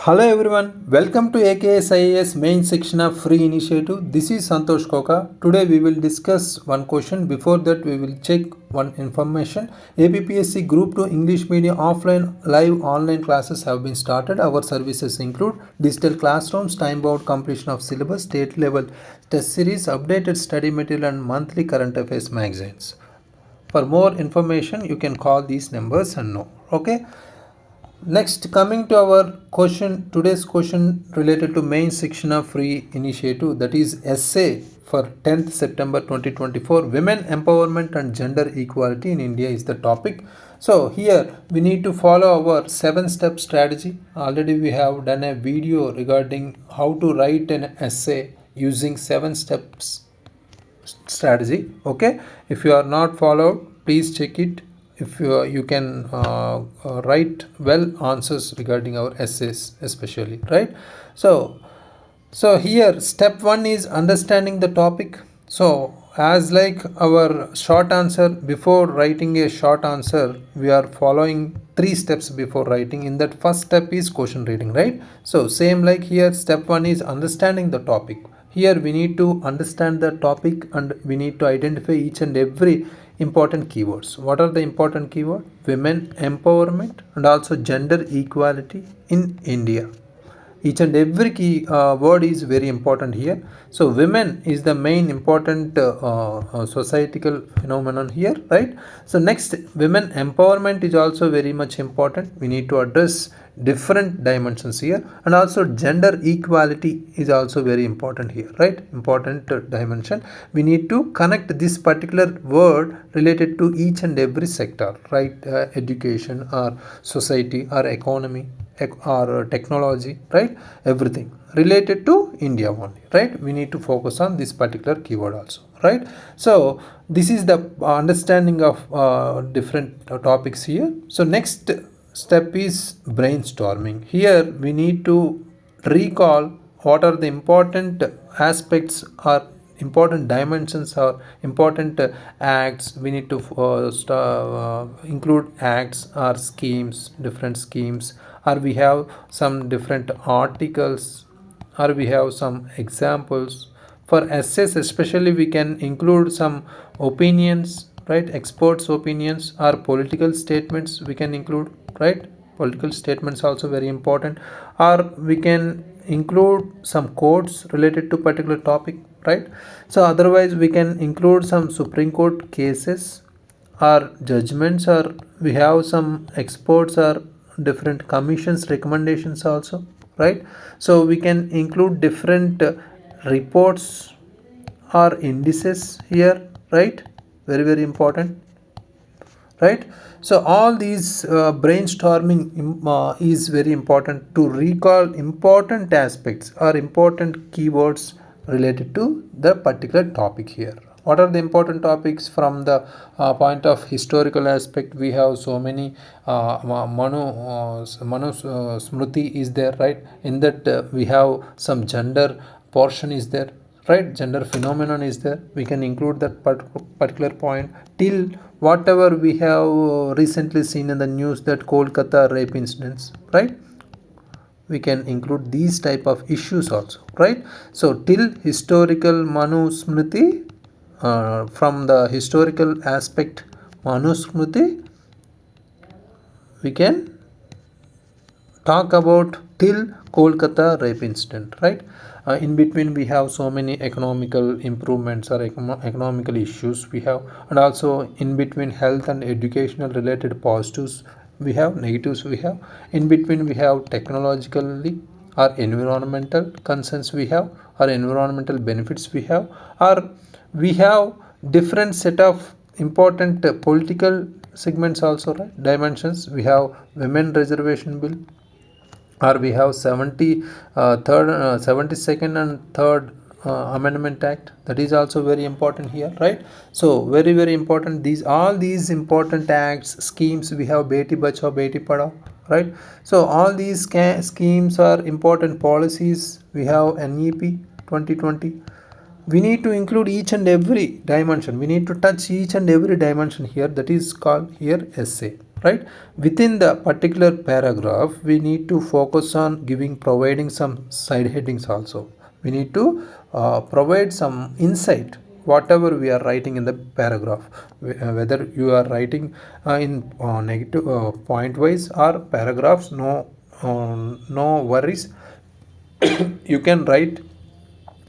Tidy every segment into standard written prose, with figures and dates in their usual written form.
Hello everyone, welcome to AKS IAS main Shikshna free initiative. This is Santosh Koka. Today we will discuss one question. Before that we will check one information. APSc Group 2 English Medium offline live online classes have been started. Our services include digital classrooms, time-bound completion of syllabus, state level test series, updated study material and monthly current affairs magazines. For more information you can call these numbers and know. Okay. Next, coming to our question, today's question related to main section of free initiative, that is essay for 10th September 2024, women empowerment and gender equality in India is the topic. So here we need to follow our 7-step strategy. Already we have done a video regarding how to write an essay using 7 steps strategy. Okay, if you are not followed, please check it. If you can write well answers regarding our essays especially, right? So here step 1 is understanding the topic. So as like our short answer, before writing a short answer we are following 3 steps before writing. In that first step is question reading, right? So same like here, step 1 is understanding the topic. Here we need to understand the topic and we need to identify each and every important keywords. What are the important keywords? Women empowerment and also gender equality in India. Each and every key word is very important here. So women is the main important societal phenomenon here, right? So next, women empowerment is also very much important. We need to address different dimensions here, and also gender equality is also very important here, right? Important dimension. We need to connect this particular word related to each and every sector, right? Education or society or economy or technology, right? Everything related to India only, right? We need to focus on this particular keyword also, right? So this is the understanding of different topics here. So next step is brainstorming. Here we need to recall what are the important aspects or important dimensions or important acts. We need to include acts or schemes, different schemes, or we have some different articles, or we have some examples. For essays especially we can include some opinions, right? Experts opinions or political statements we can include, right? Political statements also very important. Or we can include some quotes related to particular topic, right? So otherwise we can include some Supreme Court cases or judgments, or we have some experts or different commissions recommendations also, right? So we can include different reports or indices here, right? Very very important, right? So all these brainstorming is very important to recall important aspects or important keywords related to the particular topic here. What are the important topics from the point of historical aspect? We have so many Manu Smriti is there, right? In that we have some gender portion is there, right? Gender phenomenon is there. We can include that particular point till whatever we have recently seen in the news, that Kolkata rape incidents, right? We can include these type of issues also, right? So till historical Manu Smriti, from the historical aspect Manu Smriti, we can talk about till Kolkata rape incident, right? In between we have so many economical improvements or economical issues we have, and also in between health and educational related positives we have, negatives we have. In between we have technologically or environmental concerns we have, or environmental benefits we have, or we have different set of important political segments also, right? Dimensions. We have women reservation bill, or we have 72nd and 3rd amendment act, that is also very important here, right? So very very important, these all these important acts, schemes. We have Beti Bachao Beti Padhao, right? So all these schemes are important policies. We have NEP 2020. We need to include each and every dimension. We need to touch each and every dimension here. That is called here essay, right? Within the particular paragraph, we need to focus on providing some side headings also. We need to provide some insight whatever we are writing in the paragraph, whether you are writing in negative point wise or paragraphs, no worries. You can write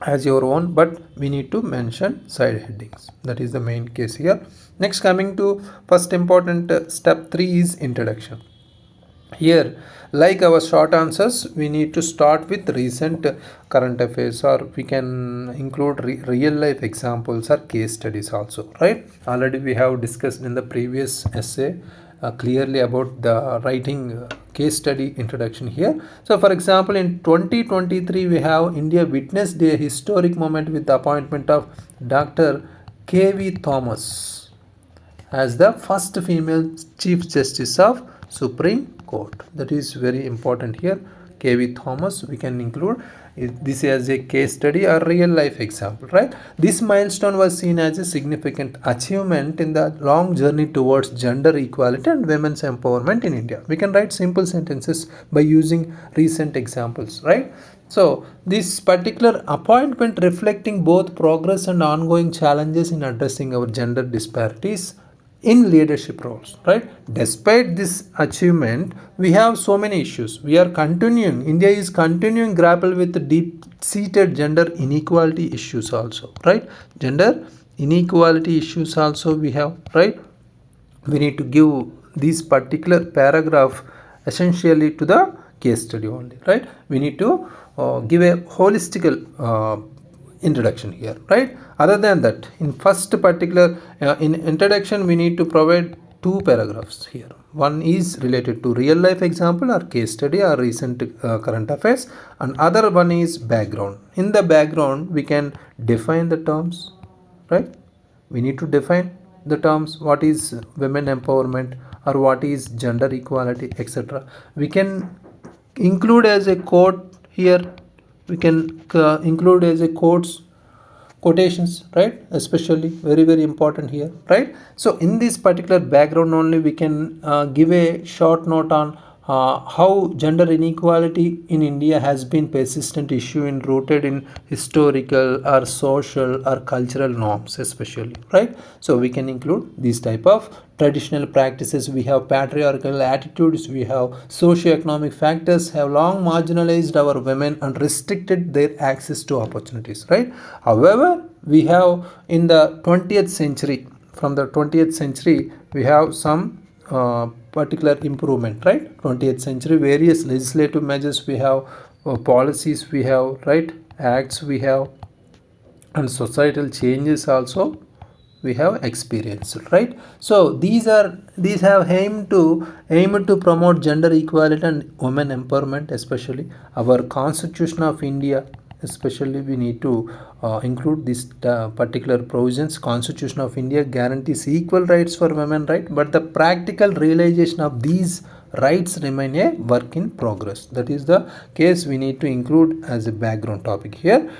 as your own, but we need to mention side headings. That is the main case here. Next, coming to first important step 3 is introduction. Here, like our short answers, we need to start with recent current affairs, or we can include real life examples or case studies also, right? Already we have discussed in the previous essay clearly about the writing case study introduction here. So for example, in 2023 we have India witnessed a historic moment with the appointment of Dr. K.V. Thomas as the first female Chief Justice of Supreme Court. That is very important here. K.V. Thomas, we can include this as a case study or real life example, right? This milestone was seen as a significant achievement in the long journey towards gender equality and women's empowerment in India. We can write simple sentences by using recent examples, right? So this particular appointment reflecting both progress and ongoing challenges in addressing our gender disparities in leadership roles, right? Despite this achievement, we have so many issues. India is continuing grapple with deep seated gender inequality issues also, right? Gender inequality issues also we have, right? We need to give this particular paragraph essentially to the case study only, right? We need to give a holistic introduction here, right? Other than that, in first particular in introduction, we need to provide two paragraphs here. One is related to real life example or case study or recent current affairs, and other one is background. In the background, we can define the terms, right? We need to define the terms, what is women empowerment or what is gender equality, etc. We can include as a quote here. We can include as a quotations, right? Especially very important here, right? So in this particular background only, we can give a short note on how gender inequality in India has been persistent issue rooted in historical or social or cultural norms, especially, right? So we can include these type of traditional practices. We have patriarchal attitudes, we have socio-economic factors have long marginalized our women and restricted their access to opportunities, right? However, we have in the 20th century, from the 20th century, we have some particular improvement, right? 20th century, various legislative measures we have, policies we have, right? Acts we have, and societal changes also we have experienced, right? So these have aimed to promote gender equality and women empowerment, especially our Constitution of India. Especially we need to include this particular provisions. Constitution of India guarantees equal rights for women, right? But the practical realization of these rights remain a work in progress. That is the case we need to include as a background topic here.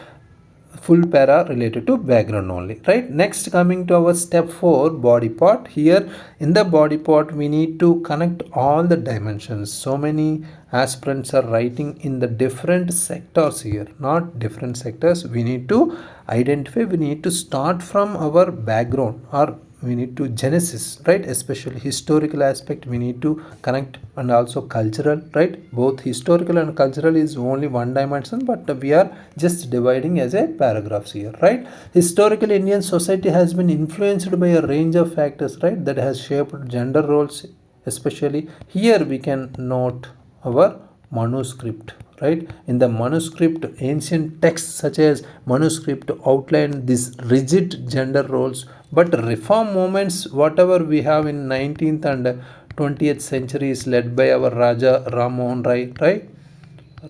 Full para related to background only, right? Next, coming to our step 4, body part. Here in the body part, we need to connect all the dimensions. So many aspirants are writing in the different sectors here, not different sectors. We need to identify, we need to start from our background, or we need to genesis, right? Especially historical aspect we need to connect, and also cultural, right? Both historical and cultural is only one dimension, but we are just dividing as a paragraphs here, right? Historical Indian society has been influenced by a range of factors, right, that has shaped gender roles. Especially here we can note our manuscript, right? In the manuscript, ancient texts such as manuscript outline these rigid gender roles, but reform movements whatever we have in 19th and 20th centuries led by our Raja Ram Mohan Rai, right?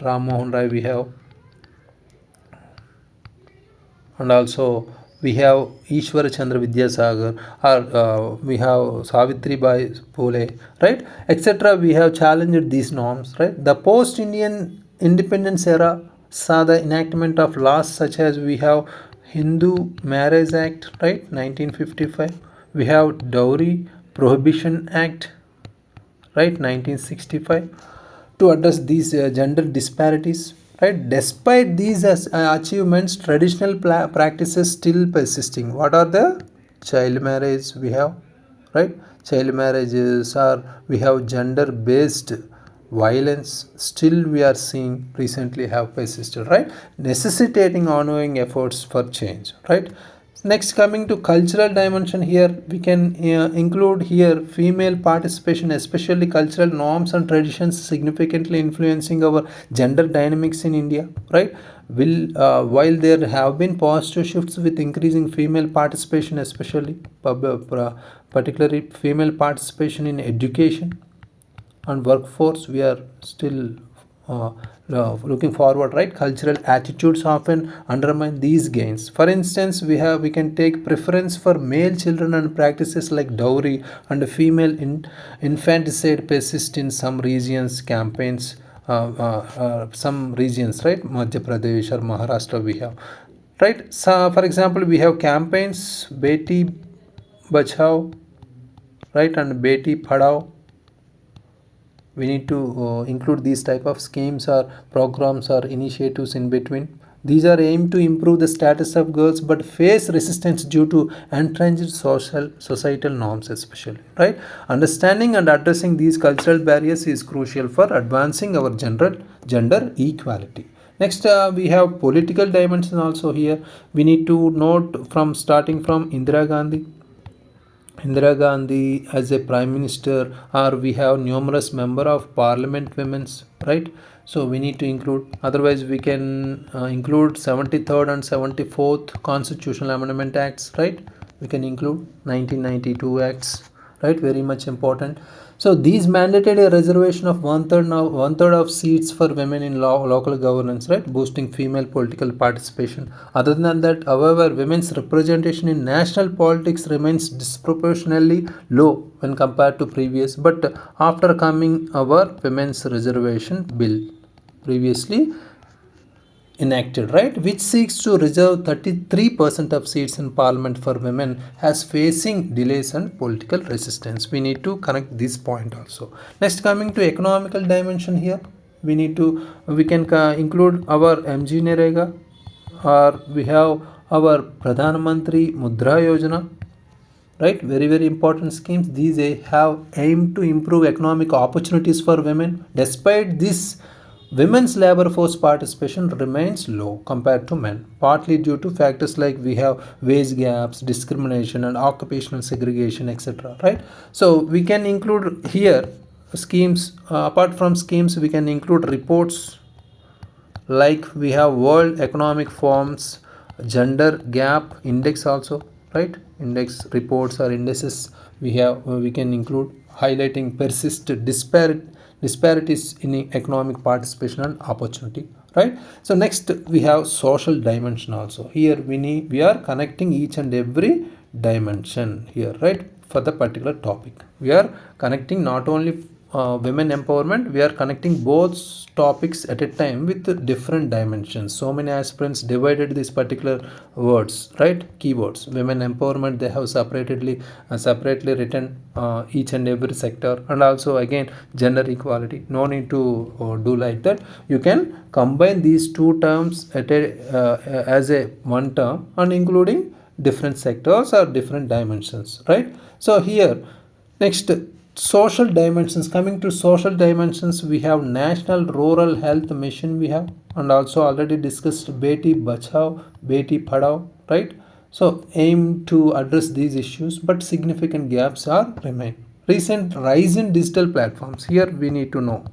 Ram Mohan Rai we have, and also we have Ishwar Chandra Vidyasagar, or we have Savitri Bai Phule, right, etc. We have challenged these norms, right? The post-Indian independence era saw the enactment of laws such as we have Hindu Marriage Act, right, 1955. We have Dowry Prohibition Act, right, 1965, to address these gender disparities, right. Despite these achievements, traditional practices still persisting. What are the child marriage we have, right? Child marriages, or we have gender based violence still we are seeing recently have persisted, right, necessitating ongoing efforts for change, right. Next, coming to cultural dimension, here we can include here female participation, especially cultural norms and traditions significantly influencing our gender dynamics in India, right. While there have been positive shifts with increasing female participation, especially particularly female participation in education and workforce, we are still looking forward, right. Cultural attitudes often undermine these gains. For instance, we can take preference for male children, and practices like dowry and female infanticide persist in some regions. Campaigns, some regions, right, Madhya Pradesh or Maharashtra we have, right. So for example, we have campaigns Beti Bachao, right, and Beti Padhao. We need to include these type of schemes or programs or initiatives in between. These are aimed to improve the status of girls, but face resistance due to entrenched societal norms, especially, right. Understanding and addressing these cultural barriers is crucial for advancing our gender equality. Next, we have political dimension also here. We need to note from starting from Indira Gandhi as a prime minister, or we have numerous member of parliament women's, right. So we need to include. Otherwise, we can include 73rd and 74th constitutional amendment acts, right. We can include 1992 acts, right. Very much important. So these mandated a reservation of one third of seats for women in local governance, right, boosting female political participation. Other than that, however, women's representation in national politics remains disproportionately low when compared to previous. But after coming our women's reservation bill, previously enacted, right, which seeks to reserve 33% of seats in parliament for women, has facing delays and political resistance. We need to connect this point also. Next, coming to economical dimension, here we can include our MG Narega, or we have our Pradhan Mantri Mudra Yojana, right. Very important schemes. These have aimed to improve economic opportunities for women. Despite this, women's labor force participation remains low compared to men, partly due to factors like we have wage gaps, discrimination, and occupational segregation, etc., right. So we can include here schemes. Apart from schemes, we can include reports like we have World Economic Forum's gender gap index also, right. Index reports or indices we can include, highlighting disparities in economic participation and opportunity, right. So next, we have social dimension also. Here we are connecting each and every dimension here, right. For the particular topic, we are connecting not only women empowerment, we are connecting both topics at a time with different dimensions. So many aspirants divided these particular words, right, keywords. Women empowerment, they have separately written each and every sector. And also again, gender equality, no need to do like that. You can combine these two terms as a one term, and including different sectors or different dimensions, right. So here, next, social dimensions. Coming to social dimensions, we have National Rural Health Mission, we have, and also already discussed Beti Bachao, Beti Padhao, right. So aim to address these issues, but significant gaps are remain. Recent rise in digital platforms, here we need to note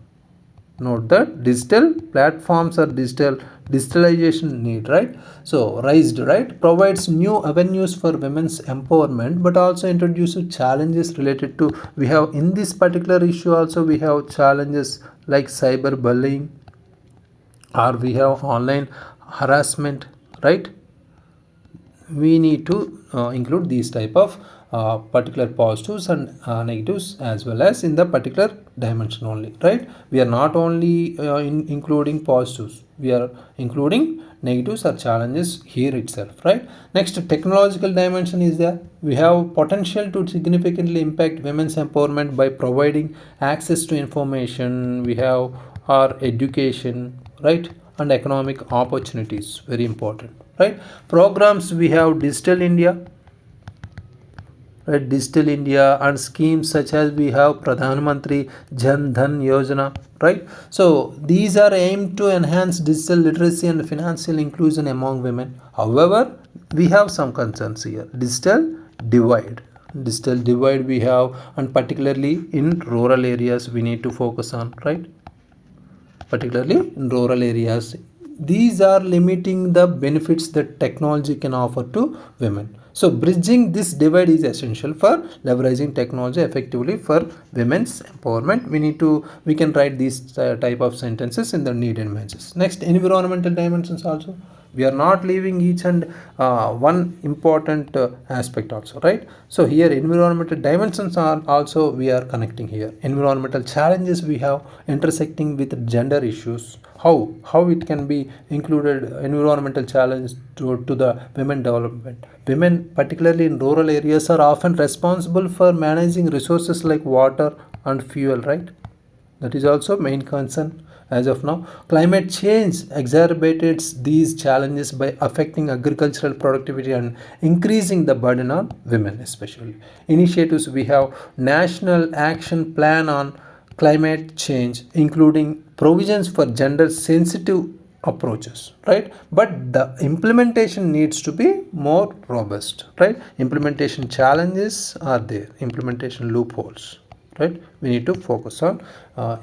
that digital platforms or digitalization need, right. So raised, right, provides new avenues for women's empowerment, but also introduces challenges related to, we have in this particular issue also, we have challenges like cyberbullying, or we have online harassment, right. We need to include these type of particular positives and negatives as well as in the particular dimension only, right? We are not only including positives, we are including negatives or challenges here itself, right? Next, technological dimension is there. We have potential to significantly impact women's empowerment by providing access to information. We have our education, right, and economic opportunities, very important, right? Programs, we have digital India, right? Digital India and schemes such as we have Pradhan Mantri Jan Dhan Yojana, right? So these are aimed to enhance digital literacy and financial inclusion among women. However, we have some concerns here. Divide digital divide we have, and particularly in rural areas we need to focus on, right? Particularly in rural areas, these are limiting the benefits that technology can offer to women. So bridging this divide is essential for leveraging technology effectively for women's empowerment. We can write these type of sentences in the needed matches. Next, environmental dimensions also. We are not leaving each and one important aspect also, right? So here environmental dimensions are also we are connecting here. Environmental challenges we have intersecting with gender issues. How it can be included environmental challenge to the women development. Women, particularly in rural areas, are often responsible for managing resources like water and fuel, right? That is also main concern as of now. Climate change exacerbates these challenges by affecting agricultural productivity and increasing the burden on women especially. Initiatives, we have National Action Plan on Climate Change, including provisions for gender sensitive approaches, right? But the implementation needs to be more robust, right? Implementation challenges are there, implementation loopholes, right? We need to focus on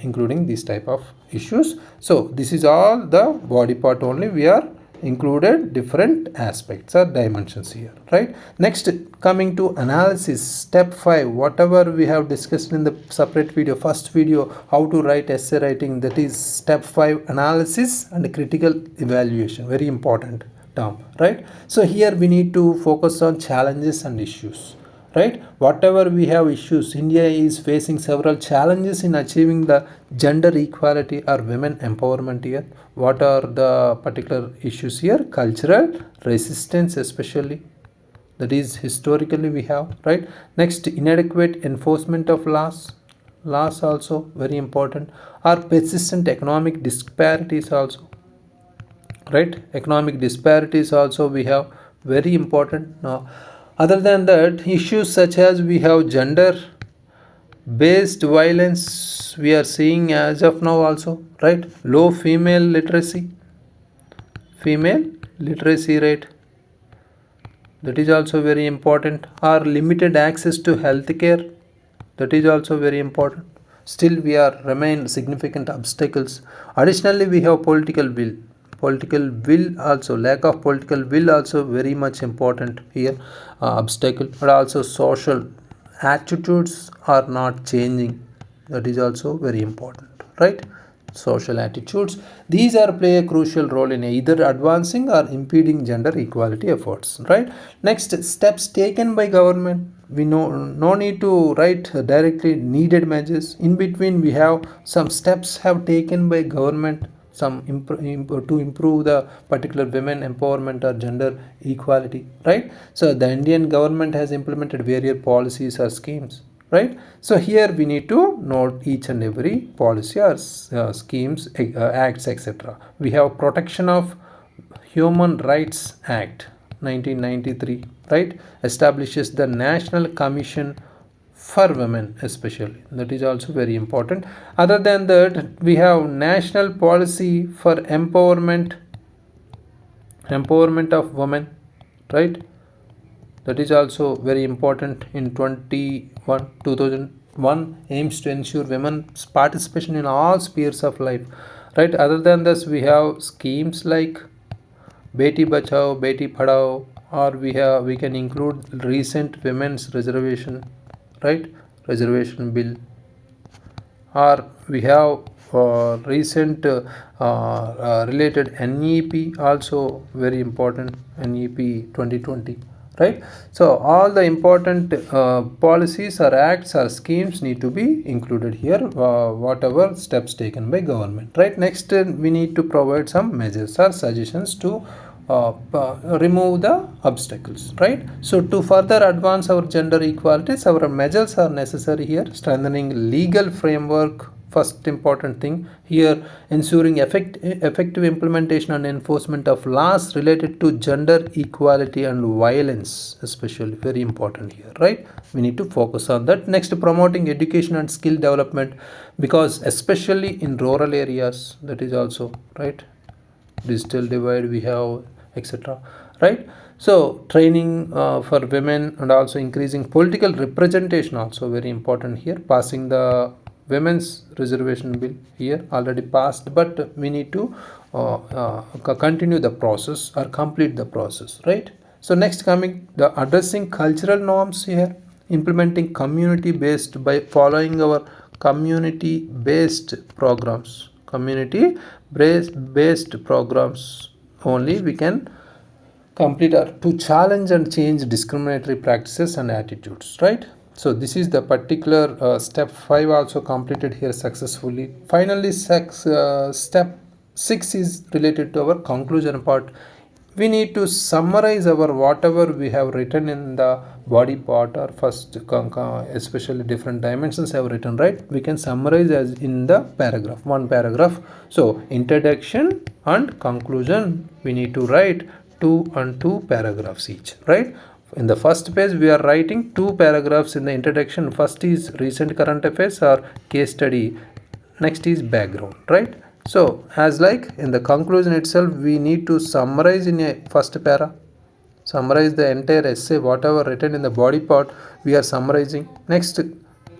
including these type of issues. So this is all the body part only. We are included different aspects or dimensions here, right? Next, coming to analysis, step 5, whatever we have discussed in the separate video, first video, how to write essay writing, that is step 5, analysis and critical evaluation, very important term, right? So here we need to focus on challenges and issues, right? Whatever we have issues, India is facing several challenges in achieving the gender equality or women empowerment here. What are the particular issues here? Cultural resistance especially, that is historically we have, right? Next, inadequate enforcement of laws also very important, or persistent economic disparities also, right? Economic disparities also we have, very important. Now, other than that, issues such as we have gender based violence we are seeing as of now also, right? Low female literacy rate, that is also very important, or limited access to healthcare, that is also very important. Still we are remain significant obstacles. Additionally, we have political will also, lack of political will also very much important here, obstacle. But also social attitudes are not changing, that is also very important, right? Social attitudes, these are play a crucial role in either advancing or impeding gender equality efforts, right? Next, steps taken by government. We know no need to write directly needed measures. In between we have some steps have taken by government, some to improve the particular women empowerment or gender equality, right? So the Indian government has implemented various policies or schemes, right? So here we need to note each and every policy or schemes, acts, etc. We have Protection of Human Rights Act 1993, right? Establishes the National Commission for women especially, that is also very important. Other than that, we have National Policy for Empowerment of Women, right? That is also very important. In 2001 aims to ensure women's participation in all spheres of life, right? Other than this, we have schemes like Beti Bachao, Beti Padhao, or we can include recent women's reservation, right? Reservation bill, or we have recent related NEP also very important, NEP 2020. right? So all the important policies or acts or schemes need to be included here, whatever steps taken by government, right? Next, we need to provide some measures or suggestions to remove the obstacles, right? So to further advance our gender equality, several measures are necessary here. Strengthening legal framework, first important thing here. Ensuring effective implementation and enforcement of laws related to gender equality and violence, especially very important here, right? We need to focus on that. Next, promoting education and skill development, because especially in rural areas, that is also right, digital divide we have, etc., right? So training for women and also increasing political representation also very important here. Passing the women's reservation bill here, already passed, but we need to continue the process or complete the process, right? So next, coming the addressing cultural norms here, implementing community based by following our community based programs, community based programs only we can complete or to challenge and change discriminatory practices and attitudes, right? So this is the particular step 5 also completed here successfully. Finally, step 6 is related to our conclusion part. We need to summarize our whatever we have written in the body part, or first especially different dimensions have written, right? We can summarize as in the paragraph, one paragraph. So introduction and conclusion we need to write 2 paragraphs each, right? In the first page we are writing 2 paragraphs in the introduction. First is recent current affairs or case study, next is background, right? So as like in the conclusion itself, we need to summarize in a first para, summarize the entire essay, whatever written in the body part we are summarizing. Next,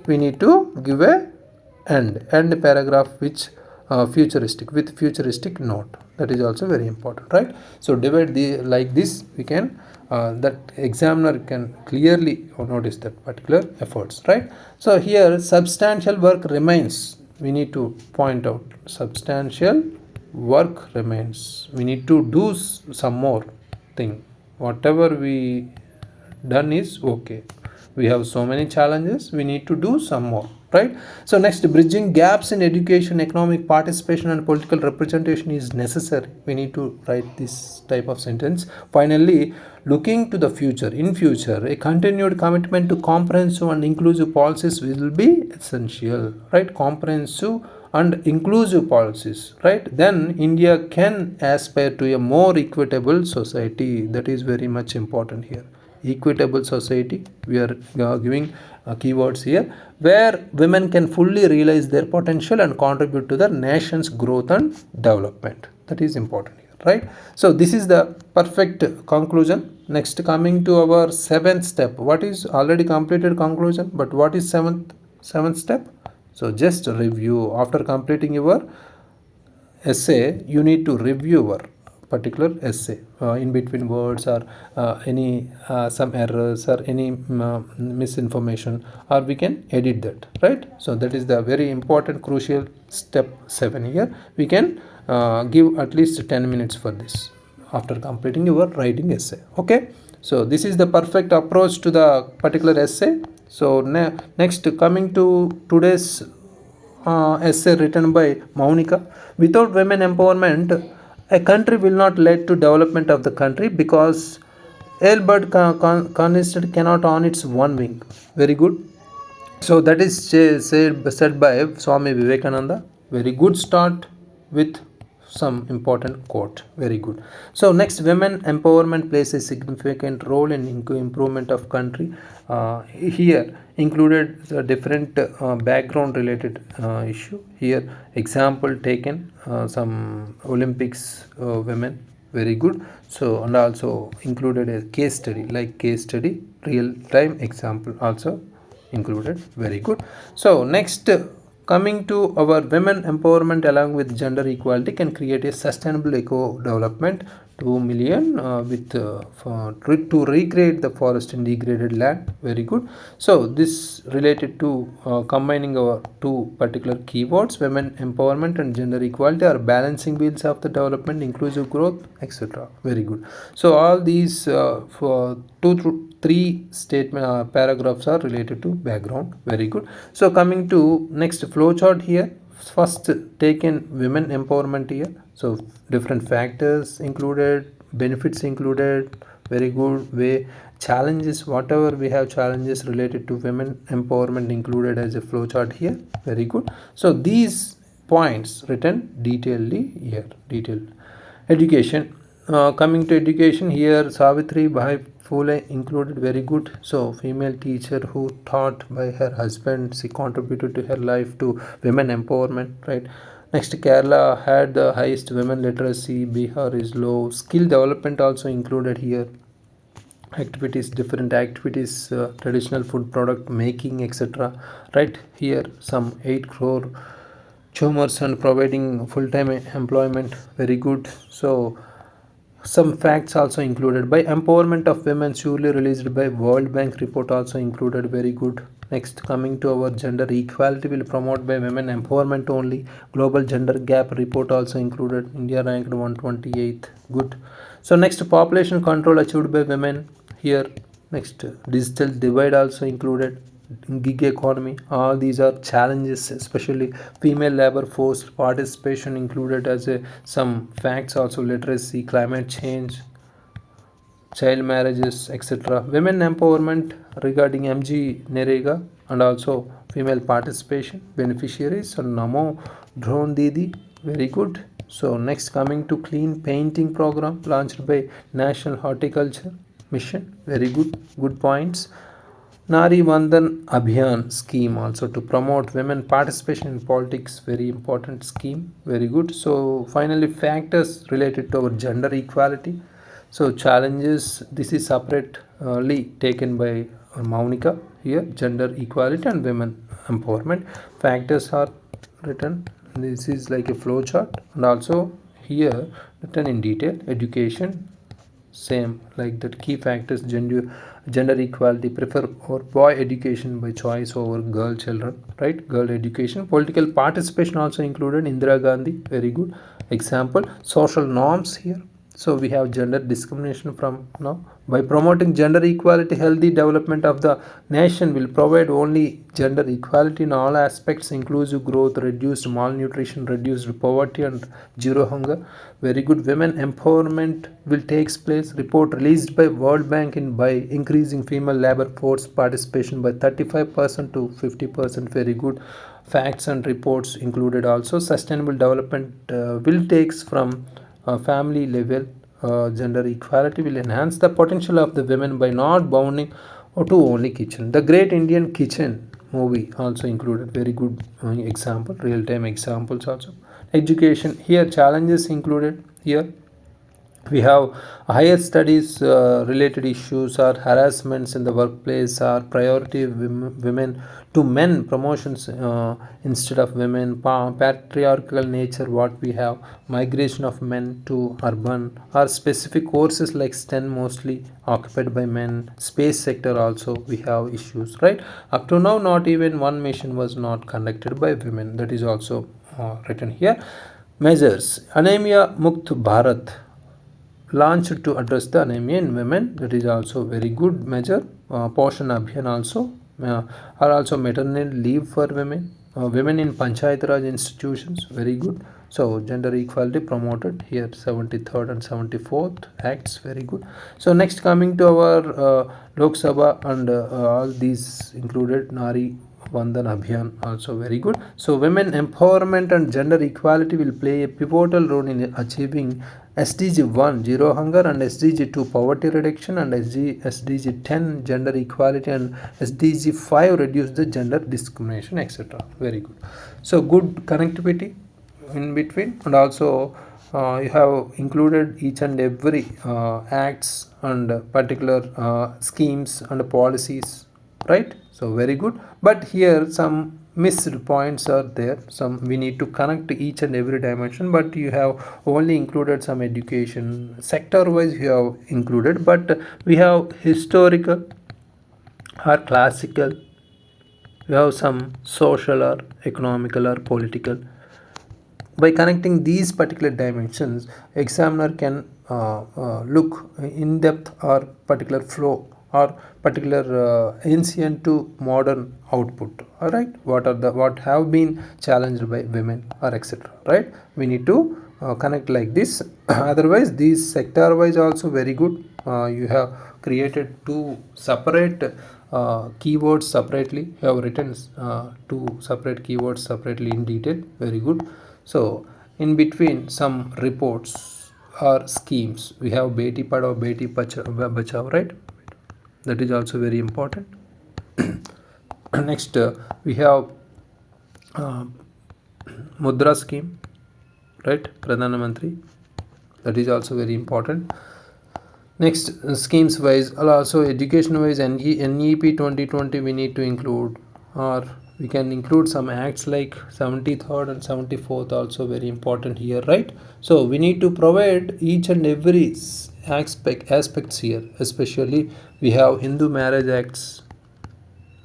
we need to give a end paragraph which futuristic, with futuristic note. That is also very important, right? So divide the like this, we can that examiner can clearly notice that particular efforts, right? So here substantial work remains. We need to point out substantial work remains. We need to do some more thing. Whatever we done is okay. We have so many challenges, we need to do some more, right? So next, bridging gaps in education, economic participation and political representation is necessary. We need to write this type of sentence. Finally, looking to the future, in future a continued commitment to comprehensive and inclusive policies will be essential, right? Comprehensive and inclusive policies, right? Then India can aspire to a more equitable society. That is very much important here. Equitable society, we are giving keywords here, where women can fully realize their potential and contribute to the nation's growth and development. That is important here, right? So this is the perfect conclusion. Next, coming to our 7th step. What is already completed conclusion, but what is 7th step? So just review. After completing your essay, you need to review your particular essay, in between words or any some errors or any misinformation, or we can edit that, right? So that is the very important crucial step 7 here. We can give at least 10 minutes for this after completing your writing essay, okay? So this is the perfect approach to the particular essay. So next, coming to today's essay written by Maunika. Without women empowerment, a country will not lead to development of the country, because a bird consisted cannot on its one wing. Very good. So that is said by Swami Vivekananda. Very good start with some important quote. Very good. So next, women empowerment plays a significant role in improvement of country. Here included the different background related issue. Here example taken, some Olympics women. Very good. So and also included a case study, like case study real time example also included. Very good. So next, coming to our women empowerment along with gender equality can create a sustainable eco development 2 million to recreate the forest in degraded land. Very good. So this related to combining our 2 particular keywords, women empowerment and gender equality, are balancing wheels of the development, inclusive growth, etc. Very good. So all these for 2 through 3 statement paragraphs are related to background. Very good. So coming to next flowchart here, first taken women empowerment here. So different factors included, benefits included. Very good way. Challenges, whatever we have challenges related to women empowerment included as a flowchart here. Very good. So these points written detailedly here. Detailed. Education. Coming to education here, Savitri Bhai Phule included. Very good. So female teacher who taught by her husband, she contributed to her life to women empowerment, right? Next, Kerala had the highest women literacy. Bihar is low. Skill development also included here. Activities, different activities, traditional food product making, etc. Right here, some 8 crore chumers and providing full-time employment. Very good. So some facts also included by empowerment of women surely released by World Bank report also included. Very good. Next, coming to our gender equality will promote by women empowerment only. Global gender gap report also included. India ranked 128th. Good. So next, population control achieved by women here. Next, digital divide also included. Gig economy, all these are challenges, especially female labor force participation included as a some facts also. Literacy, climate change, child marriages, etc. Women empowerment regarding MG Nerega, and also female participation beneficiaries and Namo Drone Didi. Very good. So next, coming to clean painting program launched by National Horticulture Mission. Very good points. Nari Vandan Abhiyan scheme also to promote women participation in politics. Very important scheme. Very good. So finally, factors related to our gender equality. So challenges, this is separately taken by Maunika here. Gender equality and women empowerment. Factors are written. This is like a flow chart, and also here written in detail. Education, same like that. Key factors: gender equality, prefer or boy education by choice over girl children, right? Girl education. Political participation also included. Indira Gandhi. Very good example. Social norms here. So we have gender discrimination from now. By promoting gender equality, healthy development of the nation will provide only gender equality in all aspects: inclusive growth, reduced malnutrition, reduced poverty, and zero hunger. Very good. Women empowerment will takes place. Report released by World Bank in by increasing female labor force participation by 35% to 50%. Very good. Facts and reports included also. Sustainable development will takes from family level. Gender equality will enhance the potential of the women by not bounding to only kitchen. The Great Indian Kitchen movie also included. Very good example, real-time examples also. Education, here challenges included. Here we have higher studies related issues or harassments in the workplace, or priority women to men promotions instead of women, patriarchal nature what we have, migration of men to urban, or specific courses like STEM mostly occupied by men. Space sector also we have issues, right? Up to now not even one mission was not conducted by women. That is also written here. Measures: anemia mukt Bharat launched to address the anemia in women. That is also very good measure. Poshan Abhiyan also are also maternal leave for women. Women in Panchayat Raj institutions. Very good. So gender equality promoted here. 73rd and 74th acts. Very good. So next, coming to our Lok Sabha, and all these included Nari Vandan Abhiyan also. Very good. So women empowerment and gender equality will play a pivotal role in achieving SDG 1 zero hunger, and SDG 2 poverty reduction, and SDG 10 gender equality, and SDG 5 reduce the gender discrimination, etc. Very good. So good connectivity in between, and also you have included each and every acts and particular schemes and policies, right? So very good. But here some missed points are there. Some we need to connect each and every dimension, but you have only included some education sector wise you have included, but we have historical or classical, we have some social or economical or political. By connecting these particular dimensions, examiner can look in depth or particular flow or particular ancient to modern output. All right, what have been challenged by women or etc. Right, we need to connect like this. Otherwise these sector wise also very good. You have created two separate keywords separately. You have written two separate keywords separately in detail, very good. So in between some reports or schemes we have beti padhao beti bachao, right? That is also very important. Next we have uh, mudra scheme, right? Pradhana Mantri, that is also very important. Next schemes wise, also education wise, NEP 2020 we need to include, or we can include some acts like 73rd and 74th also very important here, right? So we need to provide each and every aspects here. Especially we have Hindu Marriage Acts,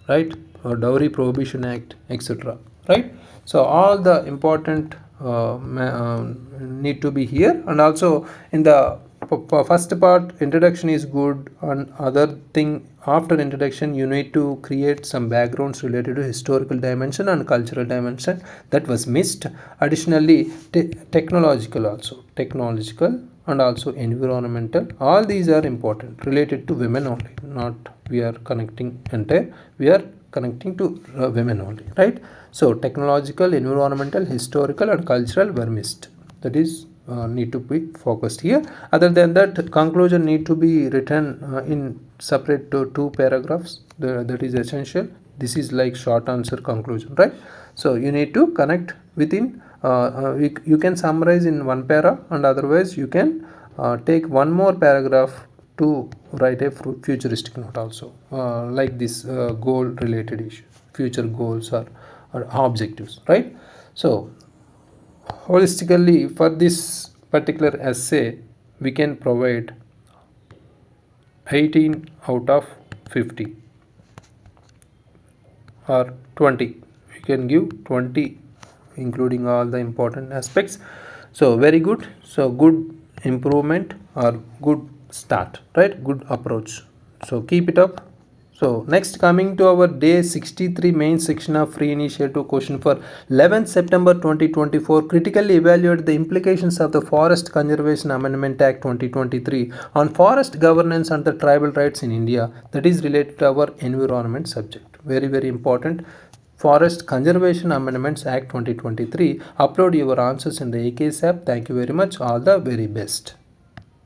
right, or Dowry Prohibition Act, etc. Right? So all the important need to be here. And also in the first part introduction is good, and other thing after introduction you need to create some backgrounds related to historical dimension and cultural dimension that was missed. Additionally technological and also environmental, all these are important related to women only, not we are connecting entire, we are connecting to women only, right? So technological, environmental, historical and cultural were missed. That is need to be focused here. Other than that, conclusion need to be written in separate to two paragraphs. That is essential. This is like short answer conclusion, right? So you need to connect within you can summarize in one para, and otherwise you can take one more paragraph to write a futuristic note also, like this goal related issue, future goals or objectives, right? So holistically for this particular essay we can provide 18 out of 50 or 20. We can give 20 including all the important aspects. So very good. So good improvement or good start, right? Good approach. So keep it up. So next, coming to our day 63 main section of free initiative question for 11th September 2024, critically evaluate the implications of the Forest Conservation Amendment Act 2023 on forest governance and the tribal rights in India. That is related to our environment subject. Very, very important. Forest Conservation Amendments Act 2023. Upload your answers in the AKS app. Thank you very much. All the very best.